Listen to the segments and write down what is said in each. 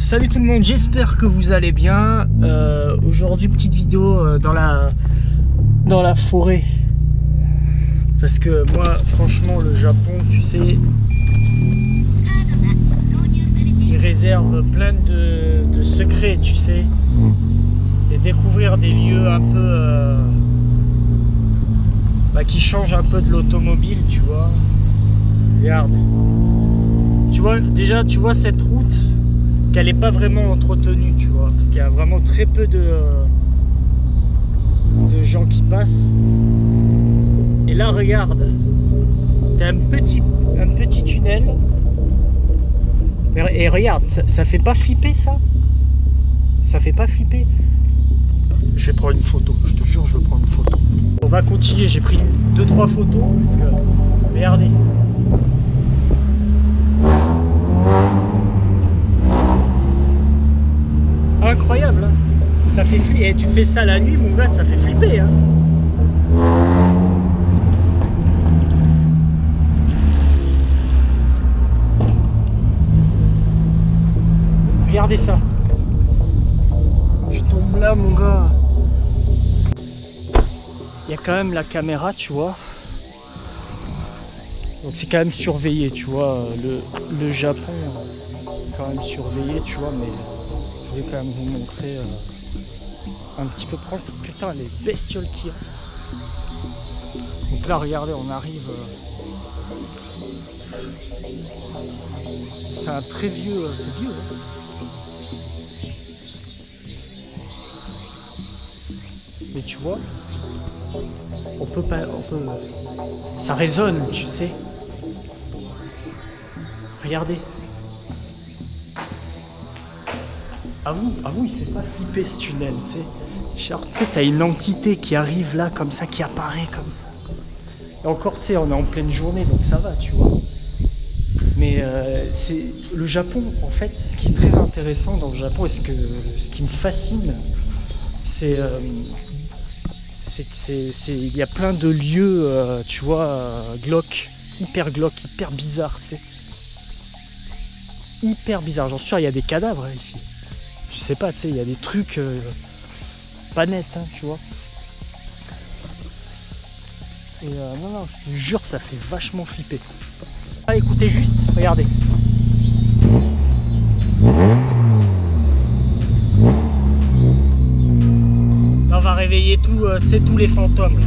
Salut tout le monde, j'espère que vous allez bien. Aujourd'hui petite vidéo dans la forêt. Parce que moi franchement le Japon, tu sais, il réserve plein de secrets, tu sais. Et découvrir des lieux un peu qui changent un peu de l'automobile, tu vois. Regarde. Tu vois, déjà tu vois cette route qu'elle n'est pas vraiment entretenue, tu vois, parce qu'il y a vraiment très peu de gens qui passent. Et là regarde, t'as un petit tunnel. Et regarde, ça fait pas flipper ça? Ça fait pas flipper? Je vais prendre une photo, je te jure, je vais prendre une photo. On va continuer, j'ai pris 2-3 photos parce que regardez. Incroyable, hein. Ça fait flipper. Et tu fais ça la nuit, mon gars, ça fait flipper, hein. Regardez ça. Je tombe là, mon gars. Il y a quand même la caméra, tu vois. Donc c'est quand même surveillé, tu vois. Le Japon est quand même surveillé, tu vois, mais je vais quand même vous montrer un petit peu. Putain, les bestioles qu'il y a. Donc là, regardez, on arrive. C'est un très vieux. C'est vieux, hein. Mais tu vois, on peut pas. Ça résonne, tu sais. Regardez. Avoue, il fait pas flipper ce tunnel, tu sais. Genre, tu sais, t'as une entité qui arrive là, comme ça, qui apparaît comme ça. Et encore, tu sais, on est en pleine journée, donc ça va, tu vois. Mais c'est le Japon, en fait, ce qui est très intéressant dans le Japon, et ce qui me fascine, c'est il y a plein de lieux, tu vois, glauques, hyper bizarres, tu sais. Hyper bizarres, j'en suis sûr, il y a des cadavres hein, ici. Je sais pas, tu sais, il y a des trucs pas nets, hein, tu vois. Et non, je te jure, ça fait vachement flipper. Ah, écoutez juste, regardez. Là, on va réveiller tout, tous les fantômes. Là.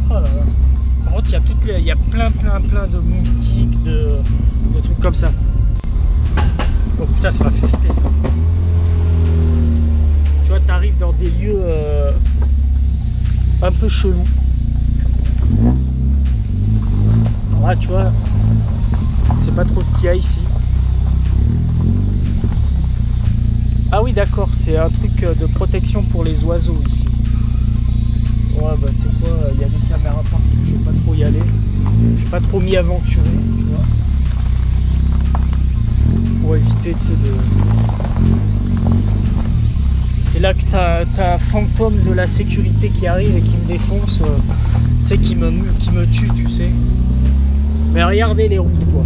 Oh là là. Par contre, il y a plein de moustiques, de trucs comme ça. Oh putain, ça m'a fait flipper ça. Tu vois, t'arrives dans des lieux un peu chelous. Alors là, tu vois, c'est pas trop ce qu'il y a ici. Ah oui, d'accord, c'est un truc de protection pour les oiseaux ici. Ouais, bah tu sais quoi, il y a des caméras partout, je vais pas trop y aller. Je vais pas trop m'y aventurer, tu vois. Pour éviter, tu sais, c'est là que t'as un fantôme de la sécurité qui arrive et qui me défonce, tu sais, qui me tue, tu sais. Mais regardez les routes, quoi.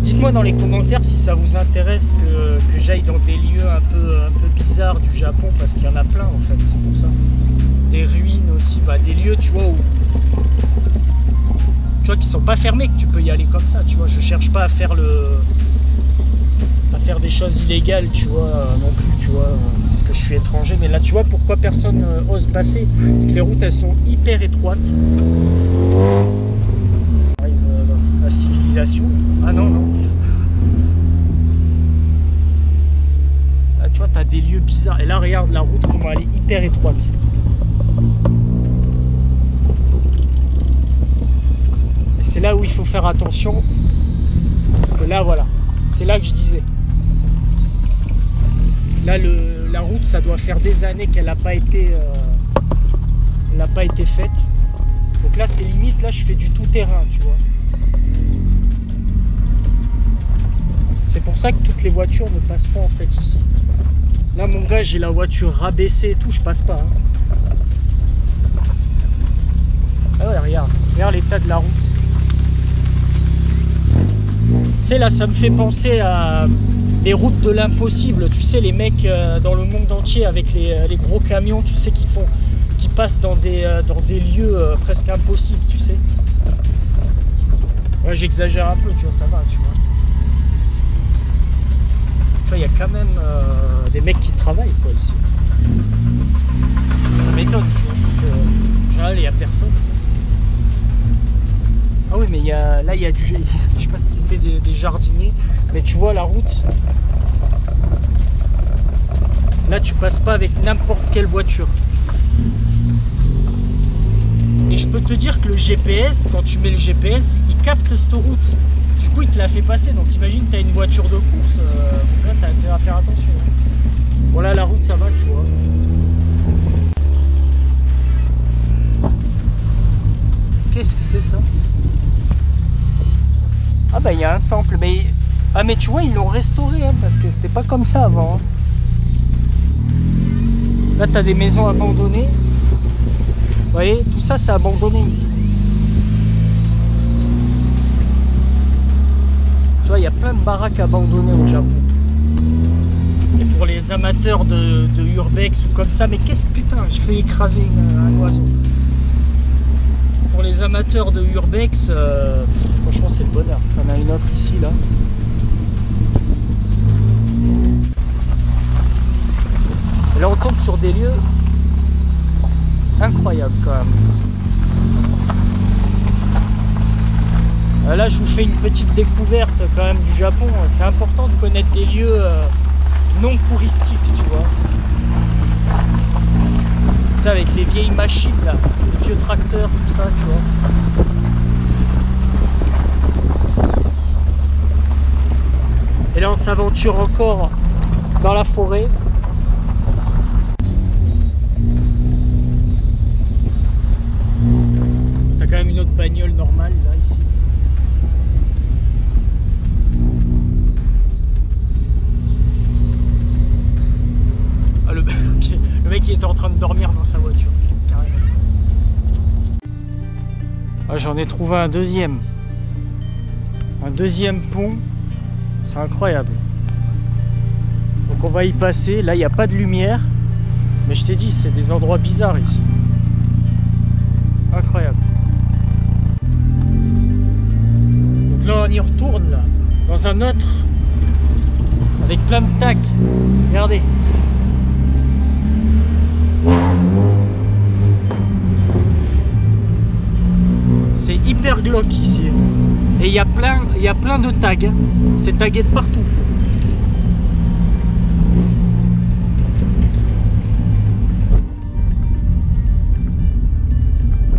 Dites-moi dans les commentaires si ça vous intéresse que j'aille dans des lieux un peu bizarres du Japon, parce qu'il y en a plein en fait, c'est pour ça. Des ruines aussi, des lieux, tu vois, tu vois, qui sont pas fermés, que tu peux y aller comme ça, tu vois. Je cherche pas à faire des choses illégales, tu vois, non plus, tu vois, parce que je suis étranger. Mais là, tu vois, pourquoi personne ose passer? Parce que les routes, elles sont hyper étroites. On arrive à la civilisation. Ah non. Là, tu vois, t'as des lieux bizarres. Et là, regarde la route, comment elle est hyper étroite. C'est là où il faut faire attention, parce que là, voilà, c'est là que je disais. Là, la route, ça doit faire des années qu'elle n'a pas été faite. Donc là, c'est limite, là, je fais du tout-terrain, tu vois. C'est pour ça que toutes les voitures ne passent pas, en fait, ici. Là, mon gars, j'ai la voiture rabaissée et tout, je passe pas. Hein. Ah ouais, regarde l'état de la route. Tu sais, là, ça me fait penser à les routes de l'impossible. Tu sais, les mecs dans le monde entier avec les gros camions, tu sais, qui passent dans des lieux presque impossibles, tu sais. Ouais, j'exagère un peu, tu vois, ça va, tu vois. Tu vois, il y a quand même des mecs qui travaillent, quoi, ici. Ça m'étonne, tu vois, parce que en général, il n'y a personne. Ah oui, mais là, il y a du... Je sais pas si c'était des jardiniers, mais tu vois la route. Là, tu passes pas avec n'importe quelle voiture. Et je peux te dire que le GPS, quand tu mets le GPS, il capte cette route. Du coup, il te la fait passer. Donc imagine, tu as une voiture de course. Là, tu as intérêt à faire attention. Voilà, la route, ça va, tu vois. Qu'est-ce que c'est ça? Ah bah il y a un temple. Mais... Ah mais tu vois, ils l'ont restauré, hein, parce que c'était pas comme ça avant. Hein. Là, tu as des maisons abandonnées. Vous voyez, tout ça, c'est abandonné ici. Tu vois, il y a plein de baraques abandonnées au Japon. Et pour les amateurs de urbex ou comme ça, mais qu'est-ce que putain, je fais écraser un oiseau. Pour les amateurs de urbex, franchement, c'est le bonheur. On a une autre ici, là. Et là, on tombe sur des lieux incroyables quand même. Là, je vous fais une petite découverte quand même du Japon. C'est important de connaître des lieux non touristiques, tu vois. Tu sais, avec les vieilles machines, là, les vieux tracteurs, tout ça, tu vois. Et là, on s'aventure encore dans la forêt. T'as quand même une autre bagnole normale, là, ici. Ah, le mec, il était en train de dormir dans sa voiture, carrément. Ah, j'en ai trouvé un deuxième. Un deuxième pont. C'est incroyable. Donc on va y passer. Là, il n'y a pas de lumière. Mais je t'ai dit, c'est des endroits bizarres ici. Incroyable. Donc là, on y retourne, là. Dans un autre. Avec plein de tacs. Regardez. C'est hyper glauque ici. Et il y a plein de tags. C'est tagué de partout.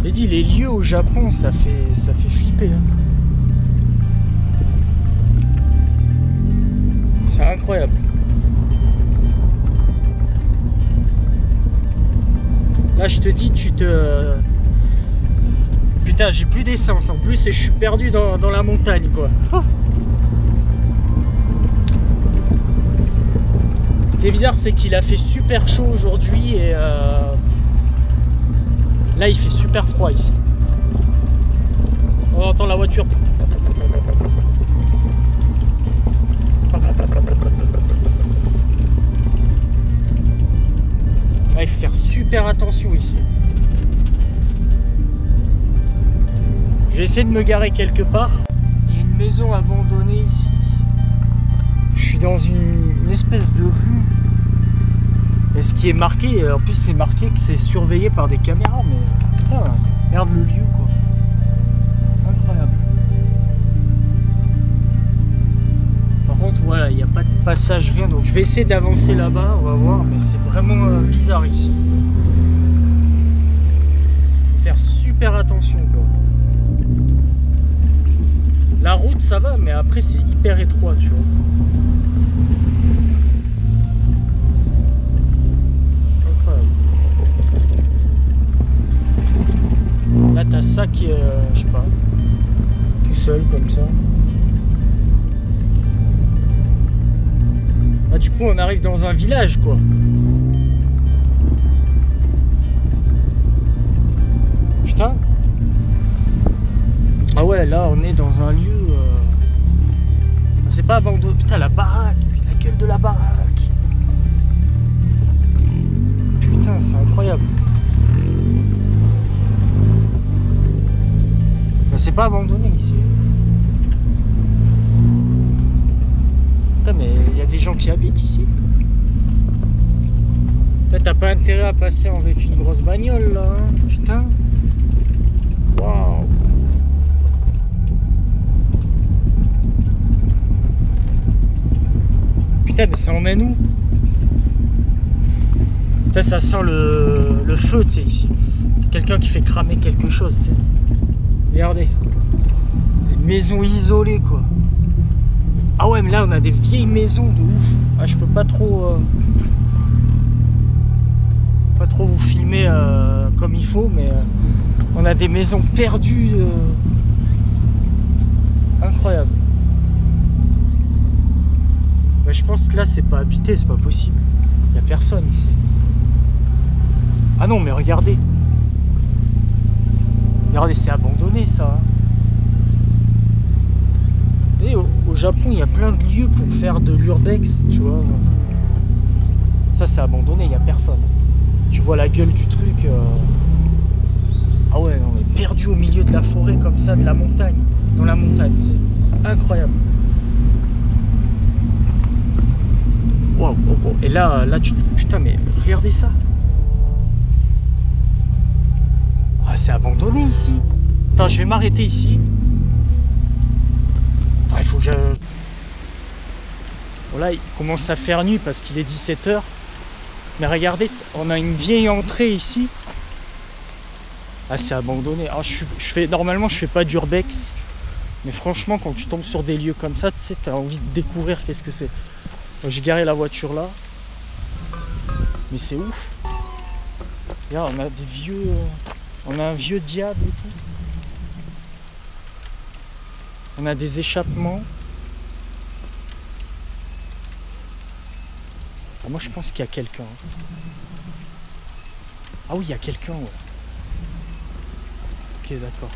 J'ai dit, les lieux au Japon, ça fait flipper. Hein. C'est incroyable. Là, je te dis, Putain, j'ai plus d'essence en plus et je suis perdu dans la montagne, quoi. Oh. Ce qui est bizarre, c'est qu'il a fait super chaud aujourd'hui et là, il fait super froid ici. On entend la voiture. Là, il faut faire super attention ici. Je vais essayer de me garer quelque part. Il y a une maison abandonnée ici. Je suis dans une espèce de rue. Et ce qui est marqué, en plus c'est marqué que c'est surveillé par des caméras, mais putain, regarde le lieu, quoi. Incroyable. Par contre, voilà, il n'y a pas de passage, rien. Donc je vais essayer d'avancer là-bas, on va voir, mais c'est vraiment bizarre ici. Faut faire super attention, quoi. La route ça va, mais après c'est hyper étroit, tu vois. Incroyable. Là t'as ça qui est, je sais pas, tout seul comme ça. Ah, du coup on arrive dans un village, quoi. Putain. ouais, là on est dans un lieu... C'est pas abandonné. Putain, la baraque, la gueule de la baraque. Putain, c'est incroyable. Ben, c'est pas abandonné ici. Putain, mais il y a des gens qui habitent ici. T'as pas intérêt à passer avec une grosse bagnole là, hein. Putain. Waouh. Putain, mais ça emmène où? Putain, ça sent le feu, tu sais, ici. Quelqu'un qui fait cramer quelque chose, tu sais. Regardez. Les maisons isolées, quoi. Ah ouais, mais là, on a des vieilles maisons de ouf. Ah, je peux pas trop... Pas trop vous filmer comme il faut, mais on a des maisons perdues. Incroyable. Bah, je pense que là, c'est pas habité, c'est pas possible. Il y a personne ici. Ah non, mais regardez. Regardez, c'est abandonné ça. Et au Japon, il y a plein de lieux pour faire de l'urbex, tu vois. Ça, c'est abandonné, il n'y a personne. Tu vois la gueule du truc. Ah ouais, on est perdu au milieu de la forêt comme ça, de la montagne. Dans la montagne, c'est incroyable. Waouh, wow, wow. Et là, putain, mais regardez ça. Ah, c'est abandonné ici. Attends, je vais m'arrêter ici. Attends, il faut que je... Voilà, il commence à faire nuit parce qu'il est 17 h. Mais regardez, on a une vieille entrée ici. Ah, c'est abandonné. Ah, normalement, je fais pas d'urbex. Mais franchement, quand tu tombes sur des lieux comme ça, tu sais, t'as envie de découvrir qu'est-ce que c'est. J'ai garé la voiture là. Mais c'est ouf. Regarde, on a des vieux... On a un vieux diable et tout. On a des échappements. Ah, moi je pense qu'il y a quelqu'un. Ah oui, il y a quelqu'un, ouais. Ok, d'accord.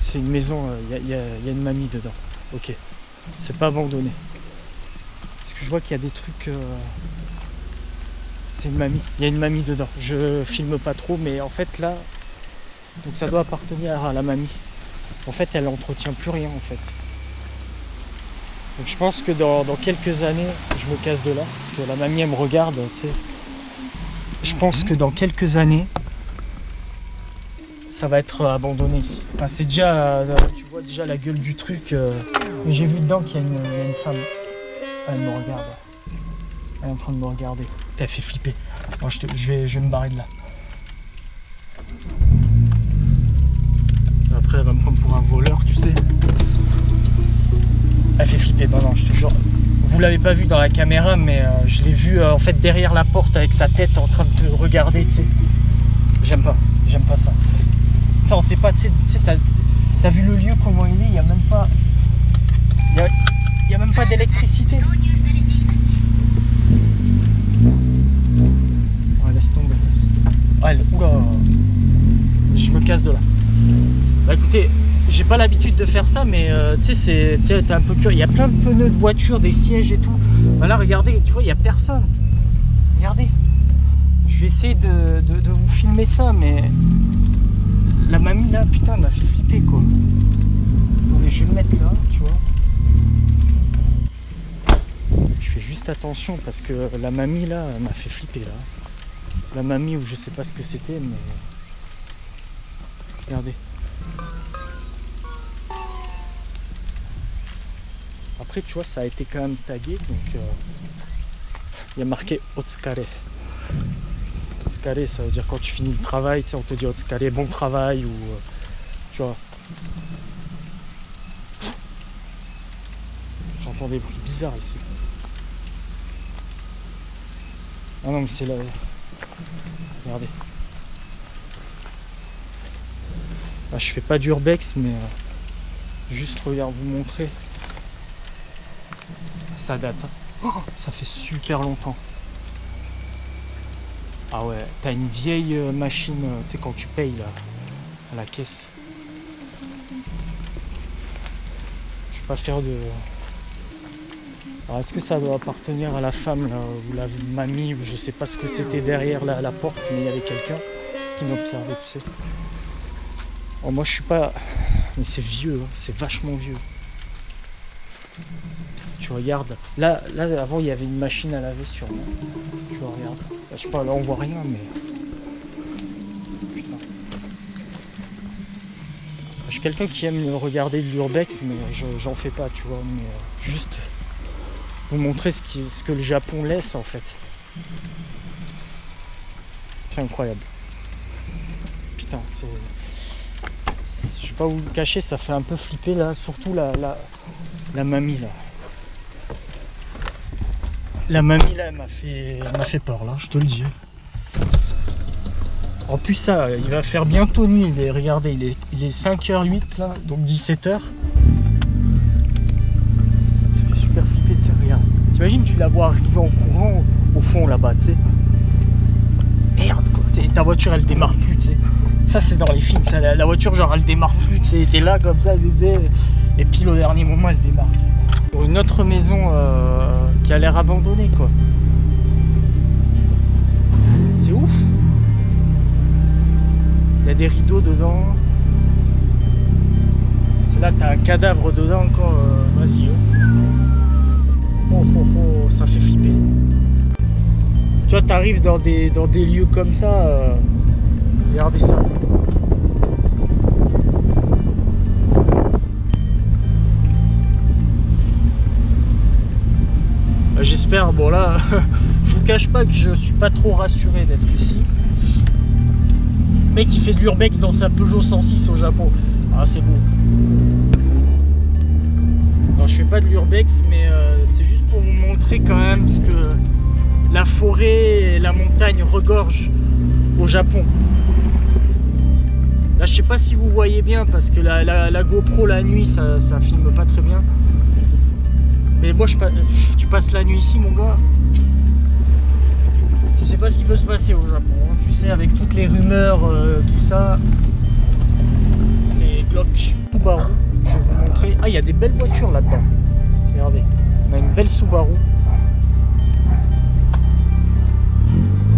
C'est une maison, il y a une mamie dedans. Ok. C'est pas abandonné. Parce que je vois qu'il y a des trucs... C'est une mamie. Il y a une mamie dedans. Je filme pas trop, mais en fait là... Donc ça doit appartenir à la mamie. En fait, elle entretient plus rien en fait. Donc je pense que dans quelques années, je me casse de là, parce que la mamie elle me regarde, tu sais. Je pense que dans quelques années, ça va être abandonné ici. Enfin, c'est déjà, tu vois déjà la gueule du truc. Mais j'ai vu dedans qu'il y a une femme. Elle me regarde. Elle est en train de me regarder. T'as fait flipper. Bon, je vais me barrer de là. Après, elle va me prendre pour un voleur, tu sais. Elle fait flipper. Non, je te jure. Vous l'avez pas vu dans la caméra, mais je l'ai vu en fait derrière la porte avec sa tête en train de te regarder, tu sais. J'aime pas ça. Ça, on sait pas, tu sais, t'as vu le lieu, comment il est, il y a même pas... Il y a même pas d'électricité. Ouais, laisse tomber. Ah, oula. Je me casse de là. Bah écoutez, j'ai pas l'habitude de faire ça, mais tu sais, t'es un peu curieux. Il y a plein de pneus de voiture, des sièges et tout. Bah là, regardez, tu vois, il y a personne. Regardez. Je vais essayer de vous filmer ça, mais... La mamie là, putain, elle m'a fait flipper quoi. Attendez, je vais me mettre là, tu vois. Je fais juste attention parce que la mamie là, elle m'a fait flipper là. La mamie ou je sais pas ce que c'était, mais... Regardez. Après, tu vois, ça a été quand même tagué, donc... Il y a marqué Otsukare. Otsukare, ça veut dire quand tu finis le travail, tu sais, on te dit Otsukare, bon travail, ou... tu vois. J'entends des bruits bizarres ici. Ah non, mais c'est là... Regardez. Là, je fais pas d'urbex, mais... juste, regarde, vous montrer. Ça date. Oh, ça fait super longtemps. Ah ouais, t'as une vieille machine, tu sais, quand tu payes là, à la caisse. pas faire de... Alors est-ce que ça doit appartenir à la femme là, ou la mamie, ou je sais pas ce que c'était derrière la porte, mais il y avait quelqu'un qui m'observait, tu sais. Oh, moi je suis pas... Mais c'est vieux, hein, c'est vachement vieux. Tu regardes, là avant il y avait une machine à laver sûrement. Tu regardes, là, je sais pas, là on voit rien mais... Putain. Je suis quelqu'un qui aime regarder de l'urbex mais j'en fais pas, tu vois, mais juste vous montrer ce que le Japon laisse en fait. C'est incroyable. Putain, c'est... Je vais pas vous le cacher, ça fait un peu flipper là, surtout la mamie là. La mamie là, elle m'a fait peur là, je te le dis. En plus ça, il va faire bientôt nuit, regardez, il est 5h08 là, donc 17h. Ça fait super flipper, tu sais, regarde. T'imagines, tu la vois arriver en courant au fond là-bas, tu sais. Merde quoi, ta voiture elle démarre plus, tu sais. Ça c'est dans les films, ça, la voiture genre elle démarre plus, tu sais, t'es là comme ça, et pile au dernier moment elle démarre. Pour une autre maison qui a l'air abandonnée quoi. C'est ouf. Il y a des rideaux dedans. C'est là t'as un cadavre dedans encore. Vas-y. Oh, ça fait flipper. Tu vois, t'arrives dans des lieux comme ça. Regardez ça. J'espère, bon là, je vous cache pas que je suis pas trop rassuré d'être ici. Le mec qui fait de l'urbex dans sa Peugeot 106 au Japon. Ah c'est beau. Non, je fais pas de l'urbex, mais c'est juste pour vous montrer quand même ce que la forêt et la montagne regorgent au Japon. Là je sais pas si vous voyez bien parce que la GoPro la nuit ça filme pas très bien. Mais moi, tu passes la nuit ici, mon gars. Tu sais pas ce qui peut se passer au Japon. Hein. Tu sais, avec toutes les rumeurs, tout ça. C'est glauque. Subaru, je vais vous montrer. Ah, il y a des belles voitures là-dedans. Regardez. On a une belle Subaru.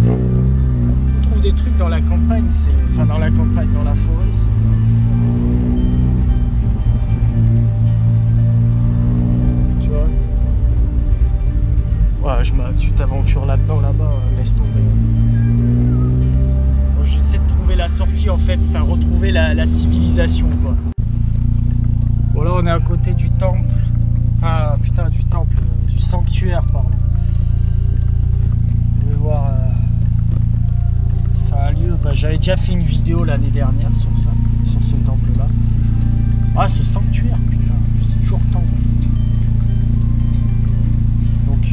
On trouve des trucs dans la campagne. Enfin, dans la campagne, dans la forêt. Ouais, tu t'aventures là-dedans, là-bas, laisse tomber. Bon, j'essaie de trouver la sortie en fait, enfin retrouver la civilisation quoi. Bon là on est à côté du temple. Ah putain du temple, du sanctuaire pardon. Vous pouvez voir, c'est un lieu, j'avais déjà fait une vidéo l'année dernière sur ça, sur ce temple là. Ah ce sanctuaire putain, c'est toujours temple.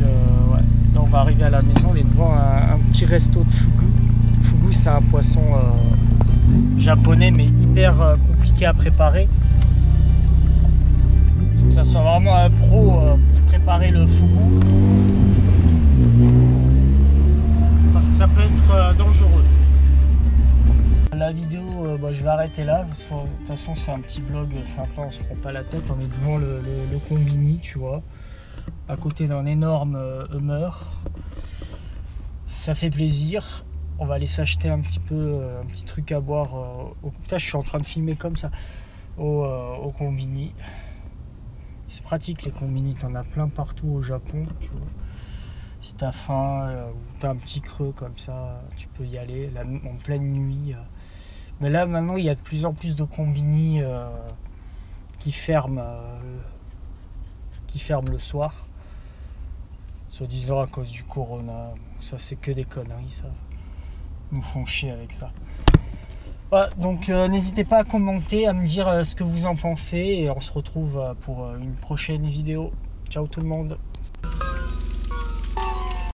Ouais. Là, on va arriver à la maison, on est devant un petit resto de fugu. Fugu c'est un poisson japonais mais hyper compliqué à préparer. Il faut que ça soit vraiment un pro pour préparer le fugu. Parce que ça peut être dangereux. La vidéo, je vais arrêter là. De toute façon c'est un petit vlog sympa, on se prend pas la tête. On est devant le combini, tu vois. À côté d'un énorme Hummer. Ça fait plaisir. On va aller s'acheter un petit truc à boire. Putain, je suis en train de filmer comme ça au combini. C'est pratique les combini, t'en as plein partout au Japon. Tu vois. Si t'as faim ou t'as un petit creux comme ça, tu peux y aller en pleine nuit. Mais là maintenant il y a de plus en plus de combini qui ferment le soir. Soi-disant à cause du corona. Ça c'est que des conneries ça. Ils nous font chier avec ça. Voilà, donc n'hésitez pas à commenter, à me dire ce que vous en pensez et on se retrouve pour une prochaine vidéo. Ciao tout le monde.